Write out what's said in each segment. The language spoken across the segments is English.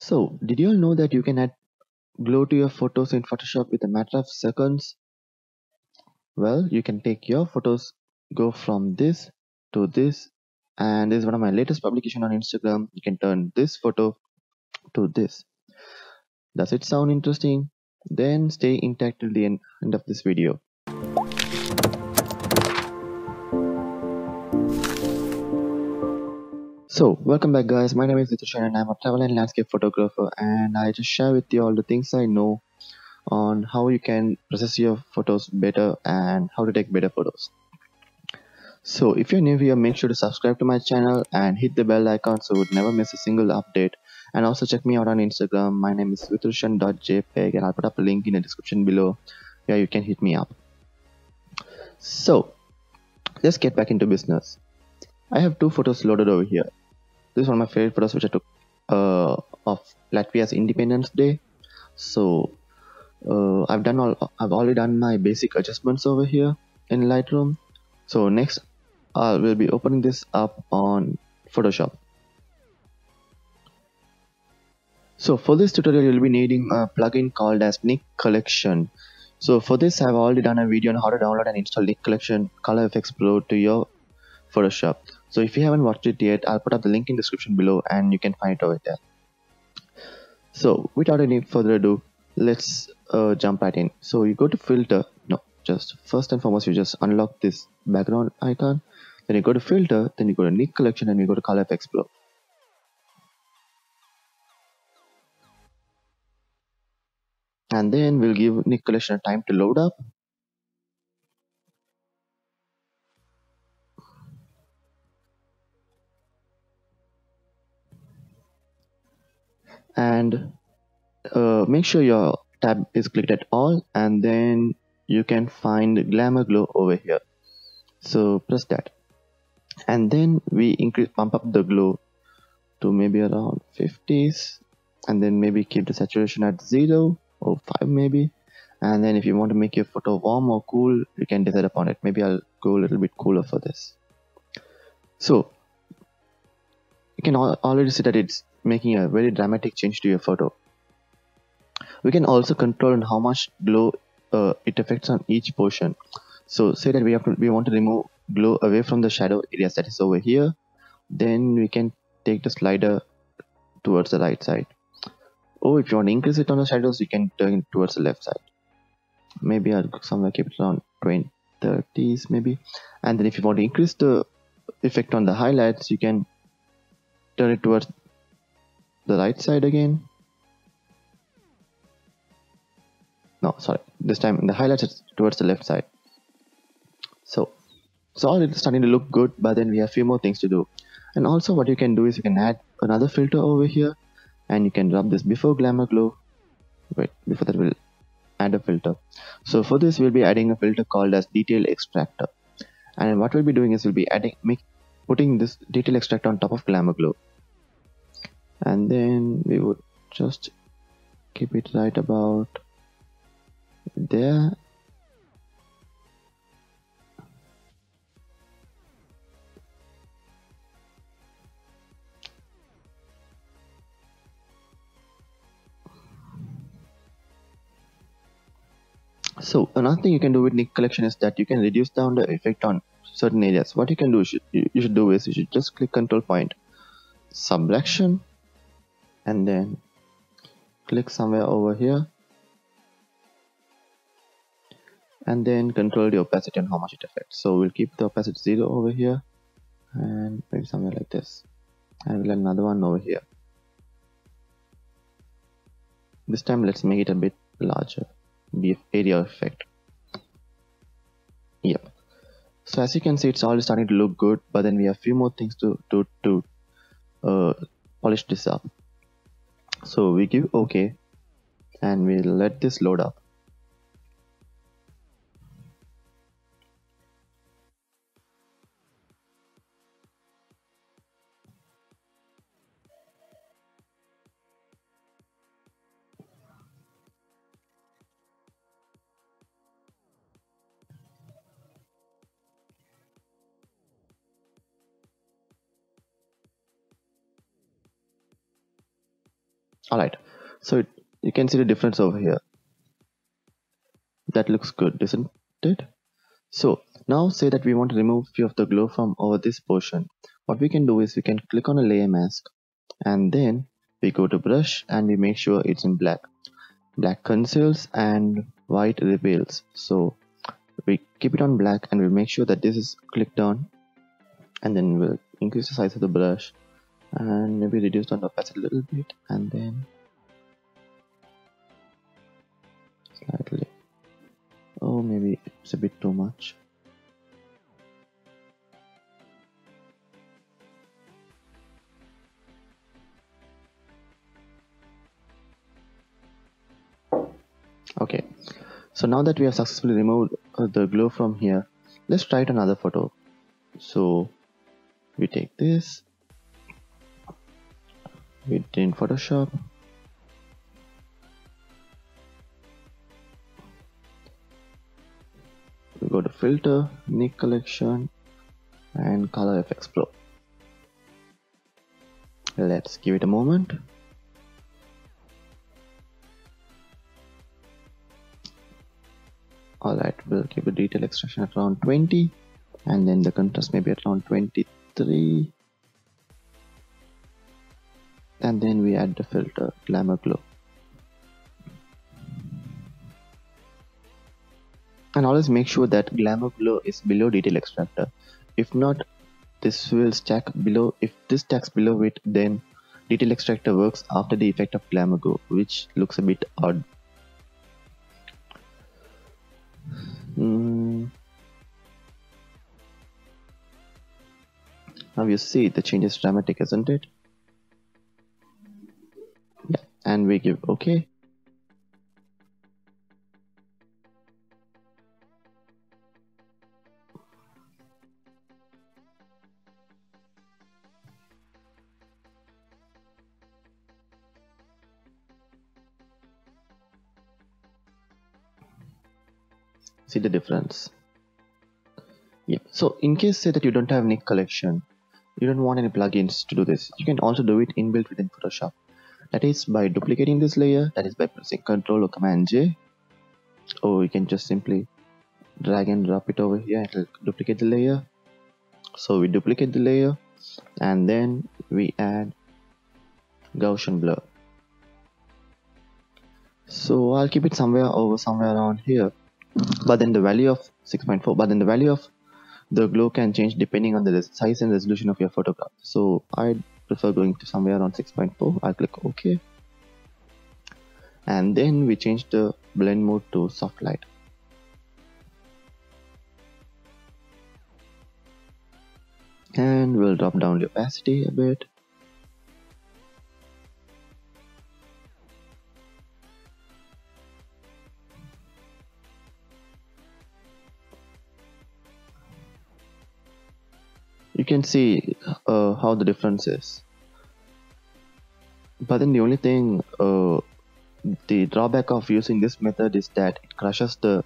So, did you all know that you can add glow to your photos in Photoshop with a matter of seconds? Well, you can take your photos, go from this to this, and this is one of my latest publication on Instagram. You can turn this photo to this. Does it sound interesting? Then stay intact till the end of this video. So, welcome back guys, my name is Vithurshan and I'm a travel and landscape photographer, and I just share with you all the things I know on how you can process your photos better and how to take better photos. So if you're new here, make sure to subscribe to my channel and hit the bell icon so you would never miss a single update. And also check me out on Instagram. My name is Vithurshan.jpeg and I'll put up a link in the description below where you can hit me up. So let's get back into business. I have two photos loaded over here. This is one of my favorite photos which I took of Latvia's Independence Day. So I've already done my basic adjustments over here in Lightroom. So next I will be opening this up on Photoshop. So for this tutorial you'll be needing a plugin called as Nik Collection. So for this I've already done a video on how to download and install Nik Collection Color Efex Pro to your Photoshop. So if you haven't watched it yet, I'll put up the link in the description below and you can find it over there. So without any further ado, let's jump right in. So you go to filter, just first and foremost you just unlock this background icon, then you go to filter, then you go to Nik Collection and you go to Color Efex Pro. And then we'll give Nik Collection time to load up. And make sure your tab is clicked at all, and then you can find Glamour Glow over here. So press that. And then we pump up the glow to maybe around 50s, and then maybe keep the saturation at 0 or 5 maybe. And then if you want to make your photo warm or cool, you can decide upon it. Maybe I'll go a little bit cooler for this. So you can already see that it's making a very dramatic change to your photo. We can also control how much glow it affects on each portion. So say that we want to remove glow away from the shadow areas, that is over here. Then we can take the slider towards the right side. Or if you want to increase it on the shadows, you can turn it towards the left side. Maybe I'll somewhere keep it around 20, 30s maybe. And then if you want to increase the effect on the highlights, you can turn it towards the right side again. No, sorry, this time the highlights is towards the left side. So all it's starting to look good, but then we have a few more things to do. And also what you can do is you can add another filter over here, and you can rub this before Glamour Glow. Wait, before that we'll add a filter. So for this we'll be adding a filter called as Detail Extractor, and what we'll be doing is we'll be putting this Detail Extractor on top of Glamour Glow, and then we would just keep it right about there. So another thing you can do with Nik Collection is that you can reduce down the effect on certain areas. What you can do is you should just click control point, subtraction, and then click somewhere over here, and then control the opacity and how much it affects. So we'll keep the opacity 0 over here, and maybe somewhere like this, and we'll add another one over here. This time let's make it a bit larger, the area effect. Yep. So as you can see, it's all starting to look good, but then we have a few more things to polish this up. So we give OK, and we'll let this load up. Alright, so you can see the difference over here. That looks good, isn't it? So now say that we want to remove few of the glow from over this portion. What we can do is we can click on a layer mask, and then we go to brush and we make sure it's in black. Black conceals and white reveals. So we keep it on black and we make sure that this is clicked on, and then we'll increase the size of the brush and maybe reduce the opacity a little bit, and then slightly, oh maybe it's a bit too much. Okay, so now that we have successfully removed the glow from here, let's try it another photo. So we take this, we did in Photoshop, we go to filter, Nik Collection and Color Efex Pro. Let's give it a moment. Alright, we'll keep the detail extraction at around 20, and then the contrast maybe at around 23, and then we add the filter Glamour Glow. And always make sure that Glamour Glow is below detail extractor. If not, this will stack below. If this stacks below it, then detail extractor works after the effect of Glamour Glow, which looks a bit odd. Now you see the change is dramatic, isn't it? Yeah, and we give OK. See the difference. Yeah. So in case say that you don't have Nik Collection, you don't want any plugins to do this, you can also do it inbuilt within Photoshop. That is by duplicating this layer, that is by pressing Ctrl or Command J, or you can just simply drag and drop it over here and it'll duplicate the layer. So we duplicate the layer and then we add Gaussian blur. So I'll keep it somewhere around here, but then the value of 6.4, but then the value of the glow can change depending on the size and resolution of your photograph. So I prefer going to somewhere around 6.4. I'll click OK, and then we change the blend mode to soft light. And we'll drop down the opacity a bit. You can see how the difference is. But then the only thing, the drawback of using this method is that it crushes the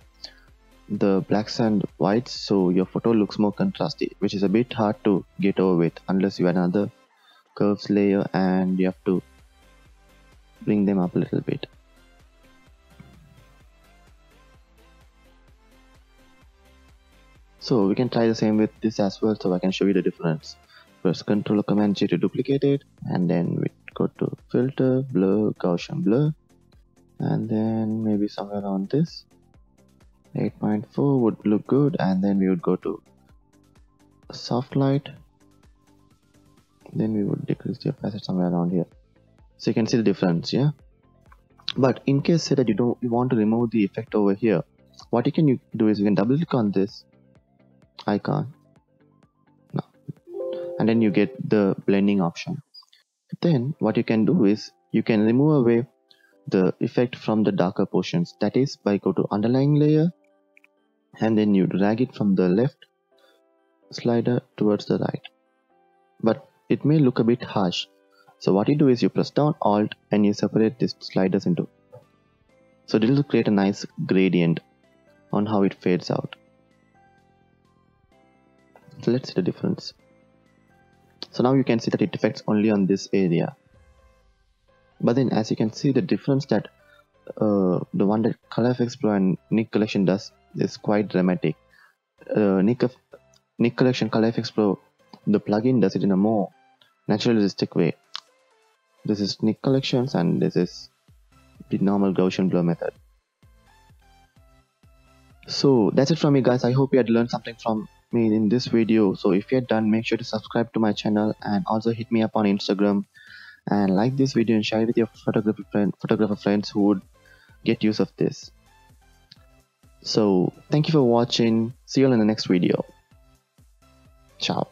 blacks and whites, so your photo looks more contrasty, which is a bit hard to get over with unless you add another curves layer and you have to bring them up a little bit. So we can try the same with this as well, so I can show you the difference. Press Ctrl or Command J to duplicate it, and then we go to filter, blur, Gaussian blur, and then maybe somewhere around this 8.4 would look good, and then we would go to soft light, then we would decrease the opacity somewhere around here. So you can see the difference, yeah. But in case say that you want to remove the effect over here, what you can do is you can double click on this icon now, and then you get the blending option. Then what you can do is you can remove away the effect from the darker portions, that is by go to underlying layer and then you drag it from the left slider towards the right, but it may look a bit harsh. So what you do is you press down Alt and you separate these sliders into, so this will create a nice gradient on how it fades out. So let's see the difference. So now you can see that it affects only on this area. But then as you can see, the difference that the one that Color Efex Pro and Nik Collection does is quite dramatic. Nik Collection Color Efex Pro, the plugin does it in a more naturalistic way. This is Nik Collections and this is the normal Gaussian blur method. So that's it from me, guys. I hope you had learned something from me in this video. So if you're done, make sure to subscribe to my channel and also hit me up on Instagram and like this video and share it with your photographer friends who would get use of this. So thank you for watching. See you all in the next video. Ciao.